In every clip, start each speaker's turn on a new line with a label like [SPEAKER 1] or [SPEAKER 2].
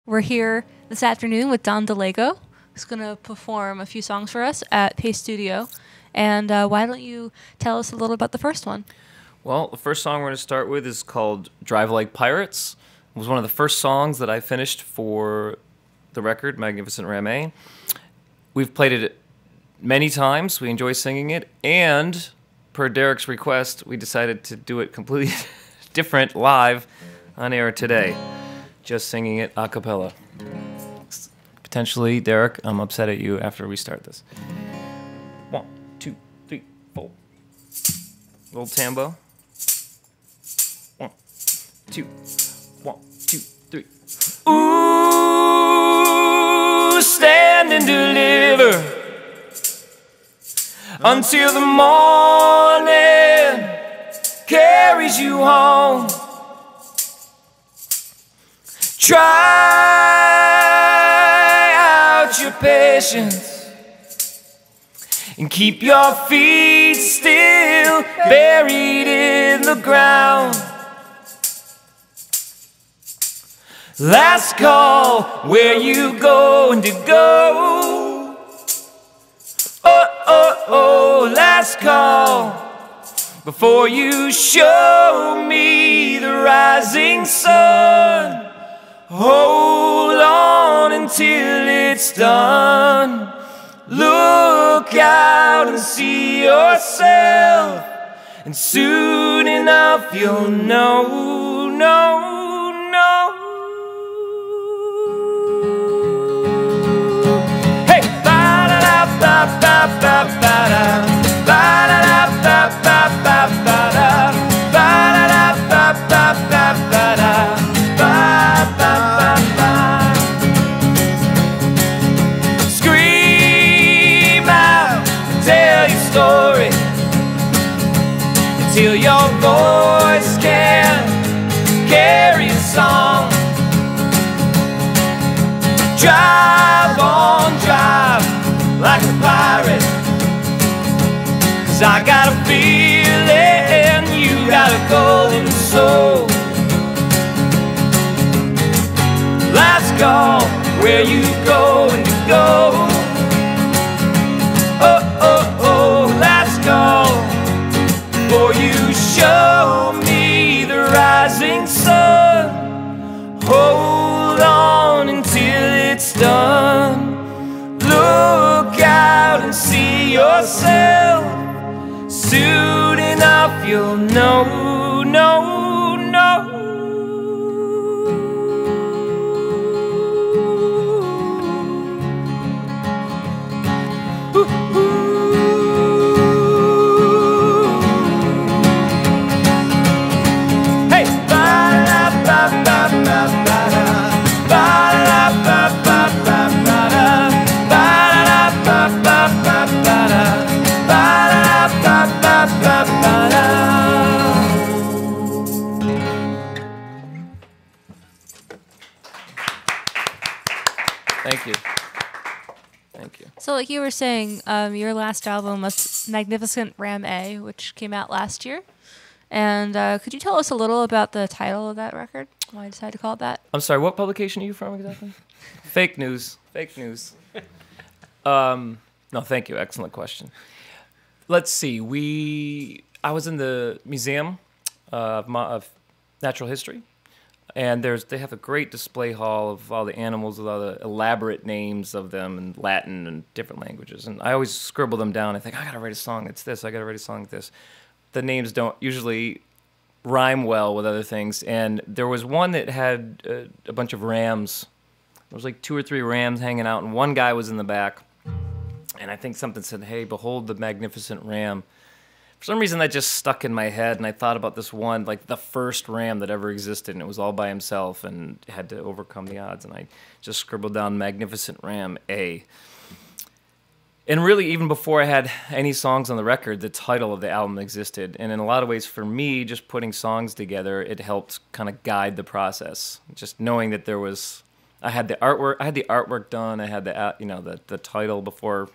[SPEAKER 1] We're here this afternoon with Don Dilego, who's going to perform a few songs for us at Pace Studio. And why don't you tell us a little about the first one?
[SPEAKER 2] Well, the first song we're going to start with is called Drive Like Pirates. It was one of the first songs that I finished for the record, Magnificent Ram A. We've played it many times. We enjoy singing it. And per Derek's request, we decided to do it completely different live on air today. Just singing it a cappella. Potentially, Derek, I'm upset at you after we start this. 1, 2, 3, 4. Little tambo. 1, 2, 1, 2, 3. Ooh, stand and deliver until the morning carries you home. Try out your patience and keep your feet still buried in the ground. Last call, where you going to go? Oh, oh, oh, last call, before you show me the rising sun. Hold on until it's done. Look out and see yourself, and soon enough you'll know, Hey! Ba-da-da-ba-ba-ba-ba-da, ba-da-da-ba-ba-ba-ba-da, ba-da-da-ba-ba-ba-ba-da. Scream out, tell your story until your voice can carry a song. Drive on, drive like a pirate, 'cause I got a feeling you got a golden soul. Last call, where you going to go? Oh, oh, oh, last call, before you show me the rising sun. Hold on until it's done. Look out and see yourself. Soon enough you'll know. Thank you.
[SPEAKER 1] So like you were saying, your last album was Magnificent Ram A, which came out last year. And could you tell us a little about the title of that record? Why I decided to call it that?
[SPEAKER 2] I'm sorry, what publication are you from exactly? Fake news. No, thank you. Excellent question. Let's see. I was in the Museum of Natural History, and they have a great display hall of all the animals with all the elaborate names of them in Latin and different languages. And I always scribble them down. I think, I got to write a song that's this. I got to write a song like this. The names don't usually rhyme well with other things. And there was one that had a bunch of rams. There was like 2 or 3 rams hanging out, and one guy was in the back. And I think something said, "Hey, behold the magnificent ram." For some reason, that just stuck in my head, and I thought about this one, like the first ram that ever existed, and it was all by himself and had to overcome the odds. And I just scribbled down Magnificent Ram A. And really, even before I had any songs on the record, the title of the album existed. And in a lot of ways, for me, just putting songs together, it helped kind of guide the process. Just knowing that I had the artwork done. I had the title before,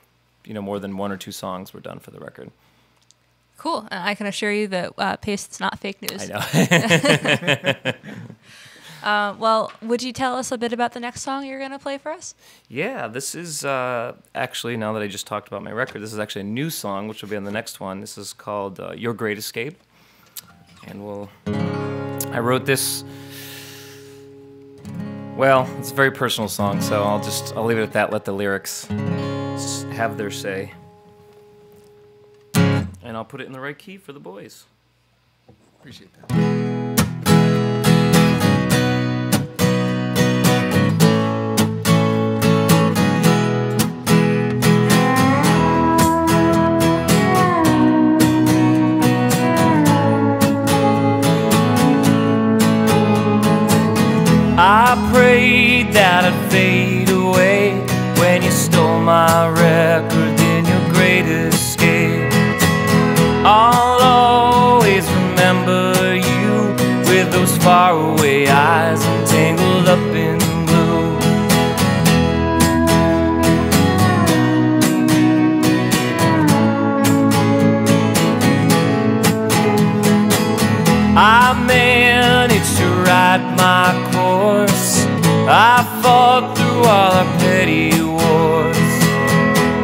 [SPEAKER 2] more than 1 or 2 songs were done for the record.
[SPEAKER 1] Cool. And I can assure you that Paste is not fake news.
[SPEAKER 2] I know.
[SPEAKER 1] Well, would you tell us a bit about the next song you're going to play for us?
[SPEAKER 2] Yeah, this is actually, now that I just talked about my record, this is actually a new song, which will be on the next one. This is called Your Great Escape. And I wrote this, well, it's a very personal song, so I'll leave it at that, let the lyrics have their say. And I'll put it in the right key for the boys.
[SPEAKER 3] Appreciate that.
[SPEAKER 2] I prayed that I'd fade away when you stole my record in your great escape. I'll always remember you with those faraway eyes and tangled up in blue. I managed to ride my course. I fought through all our petty wars.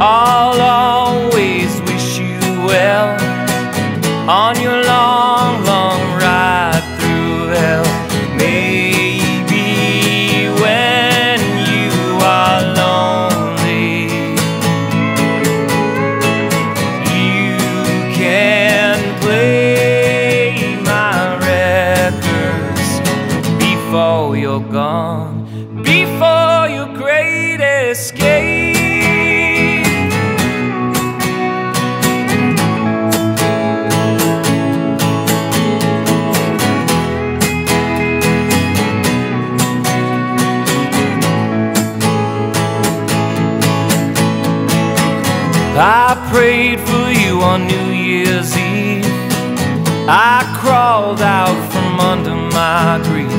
[SPEAKER 2] I'll always wish you well on your long, long ride through hell. Maybe when you are lonely, you can play my records before you're gone, before your great escape. I prayed for you on New Year's Eve. I crawled out from under my grief.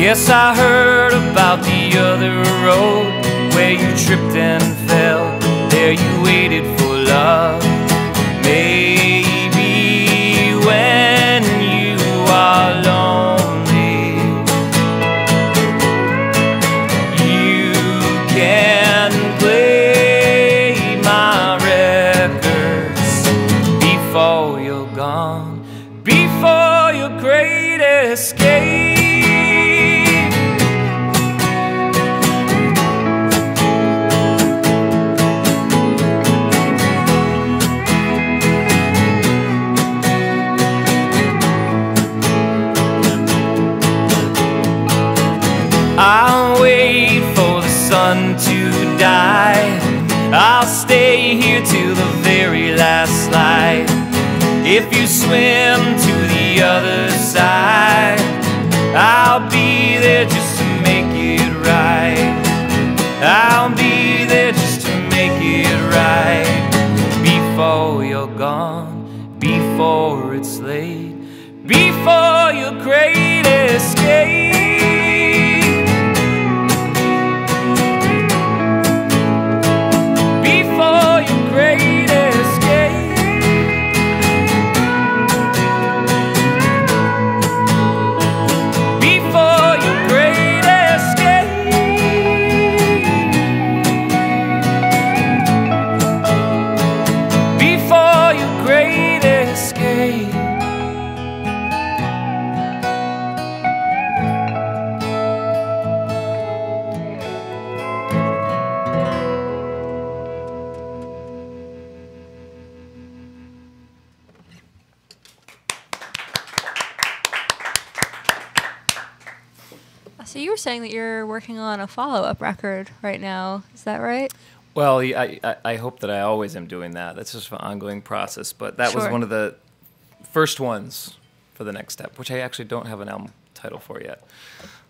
[SPEAKER 2] Yes, I heard about the other road where you tripped and fell. There you waited for love. Maybe when you are lonely, you can play my records before you're gone, before your great escape. I'll wait for the sun to die. I'll stay here till the very last light. If you swim to the other side, I'll be there just to make it right. I'll be there just to make it right. Before you're gone, before it's late, before your great escape. Before your great escape. Before your great escape. Before your great escape.
[SPEAKER 1] So you were saying that you're working on a follow-up record right now. Is that right?
[SPEAKER 2] Well, I hope that I always am doing that. That's just an ongoing process. But that was
[SPEAKER 1] Sure.
[SPEAKER 2] one of the first ones for the next step, which I actually don't have an album title for yet.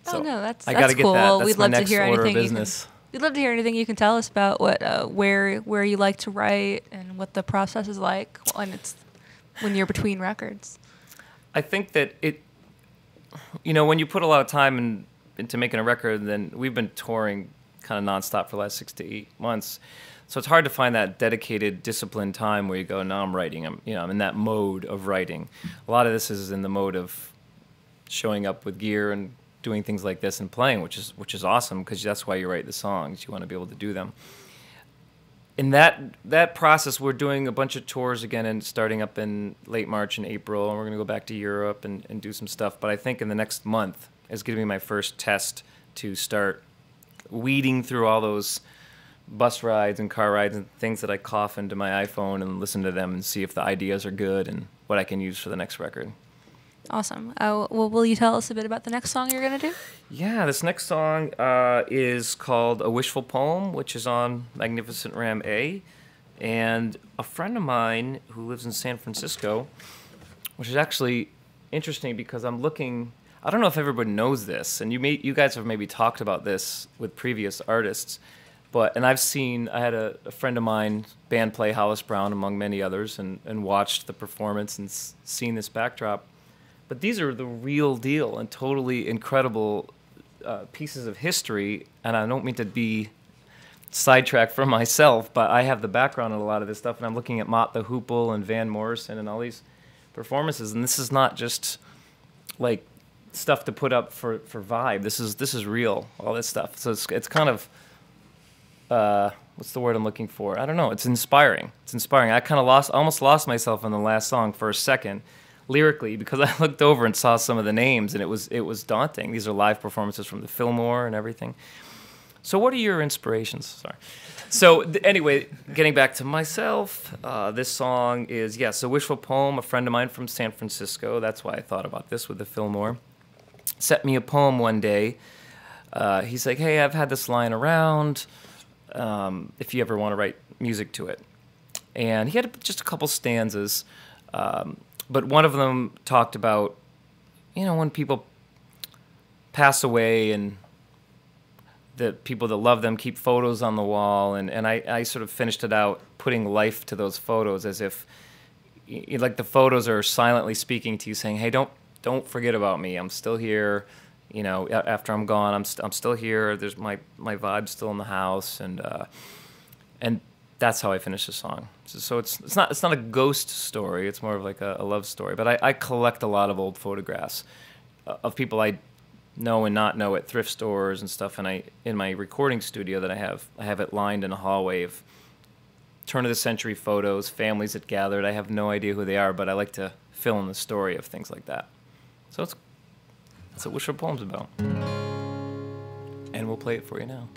[SPEAKER 1] Oh no, that's
[SPEAKER 2] I gotta get
[SPEAKER 1] cool.
[SPEAKER 2] that.
[SPEAKER 1] Well,
[SPEAKER 2] That's
[SPEAKER 1] we'd
[SPEAKER 2] my
[SPEAKER 1] love
[SPEAKER 2] next
[SPEAKER 1] to hear
[SPEAKER 2] order of
[SPEAKER 1] anything.
[SPEAKER 2] business.
[SPEAKER 1] We'd love to hear anything you can tell us about what where you like to write and what the process is like when you're between records.
[SPEAKER 2] I think that when you put a lot of time into making a record, then we've been touring kind of nonstop for the last 6 to 8 months. So it's hard to find that dedicated, disciplined time where you go, no, I'm writing. I'm in that mode of writing. A lot of this is in the mode of showing up with gear and doing things like this and playing, which is awesome because that's why you write the songs. You want to be able to do them. In that process, we're doing a bunch of tours again and starting up in late March and April, and we're going to go back to Europe and do some stuff. But I think in the next month is going to be my first test to start weeding through all those bus rides and car rides and things that I cough into my iPhone and listen to them and see if the ideas are good and what I can use for the next record.
[SPEAKER 1] Awesome. Well, will you tell us a bit about the next song you're going to do?
[SPEAKER 2] Yeah, this next song is called A Wishful Poem, which is on Magnificent Ram A. And a friend of mine who lives in San Francisco, which is actually interesting because I'm looking, I don't know if everybody knows this, and you guys have maybe talked about this with previous artists, and I had a friend of mine band play Hollis Brown among many others and watched the performance and seen this backdrop. But these are the real deal and totally incredible pieces of history. And I don't mean to be sidetracked from myself, but I have the background on a lot of this stuff. And I'm looking at Mott the Hoople and Van Morrison and all these performances. And this is not just like stuff to put up for vibe. This is real, all this stuff. So it's kind of, what's the word I'm looking for? I don't know. It's inspiring. It's inspiring. I kind of almost lost myself in the last song for a second, lyrically, because I looked over and saw some of the names, and it was daunting. These are live performances from the Fillmore and everything. So what are your inspirations? Sorry. So anyway, getting back to myself, this song is, yes, A Wishful Poem. A friend of mine from San Francisco, that's why I thought about this with the Fillmore, sent me a poem one day. He's like, hey, I've had this lying around, if you ever want to write music to it. And he had just a couple stanzas, but one of them talked about, when people pass away and the people that love them keep photos on the wall. And I sort of finished it out putting life to those photos as if, like, the photos are silently speaking to you saying, hey, don't forget about me. I'm still here. After I'm gone, I'm still here. There's my vibe's still in the house. And that's how I finished the song. So it's not a ghost story. It's more of like a love story. But I collect a lot of old photographs of people I know and not know at thrift stores and stuff. And in my recording studio that I have it lined in a hallway of turn of the century photos, families that gathered. I have no idea who they are, but I like to fill in the story of things like that. So that's what Wishful Poem's about. And we'll play it for you now.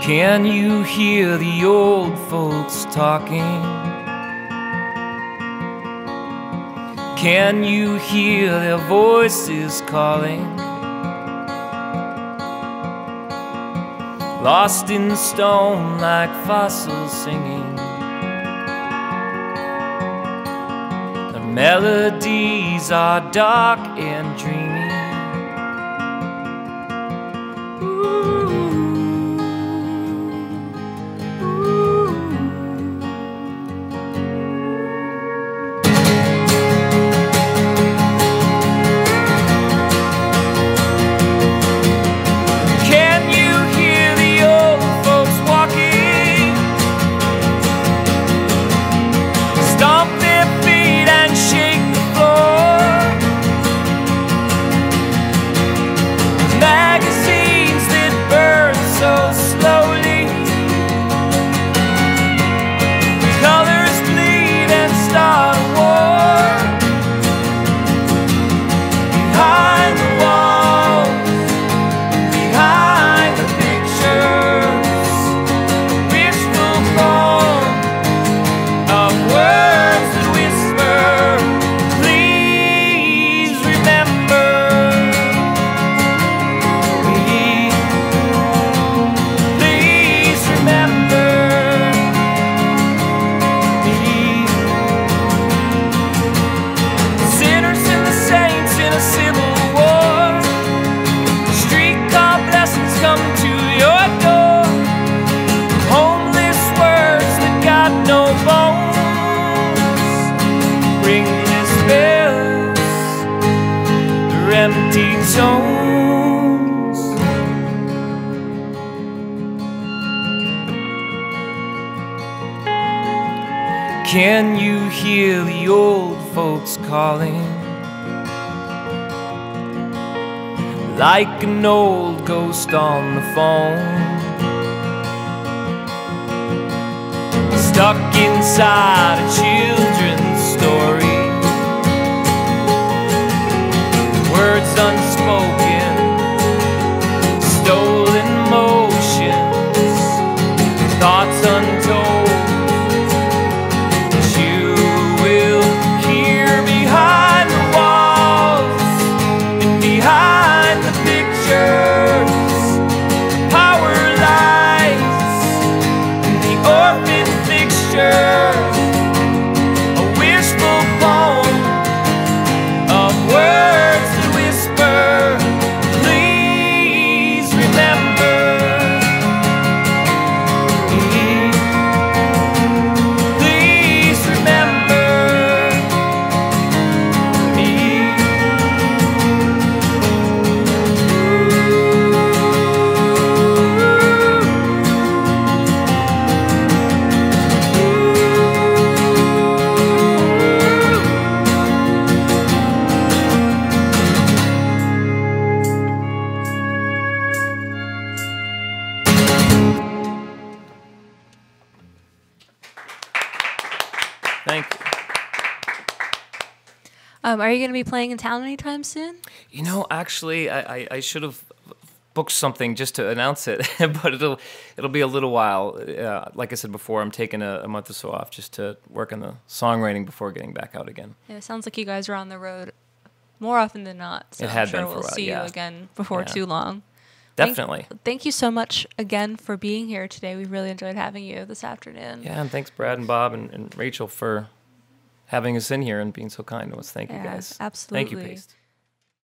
[SPEAKER 2] Can you hear the old folks talking? Can you hear their voices calling? Lost in stone like fossils singing. The melodies are dark and dreamy. empty tones. Can you hear the old folks calling? Like an old ghost on the phone, stuck inside a children's story, words unspoken, stolen motions, thoughts untold. But you will hear behind the walls and behind the pictures. Power lies in the orphan fixture, a wishful poem of words that whisper. Please remember me. Please remember me. Thank you.
[SPEAKER 1] Are you going to be playing in town anytime soon?
[SPEAKER 2] You know, actually, I should have booked something just to announce it, but it'll be a little while. Like I said before, I'm taking a month or so off just to work on the songwriting before getting back out again.
[SPEAKER 1] Yeah, it sounds like you guys are on the road more often than not. So
[SPEAKER 2] It had
[SPEAKER 1] I'm sure
[SPEAKER 2] been for a
[SPEAKER 1] we'll
[SPEAKER 2] while,
[SPEAKER 1] see
[SPEAKER 2] yeah.
[SPEAKER 1] you again before
[SPEAKER 2] Yeah.
[SPEAKER 1] too long.
[SPEAKER 2] Definitely.
[SPEAKER 1] Thank you so much again for being here today. We really enjoyed having you this afternoon.
[SPEAKER 2] Yeah, and thanks Brad and Bob and Rachel for having us in here and being so kind to us. Thank you
[SPEAKER 1] Yeah,
[SPEAKER 2] guys.
[SPEAKER 1] absolutely.
[SPEAKER 2] Thank you, Paste.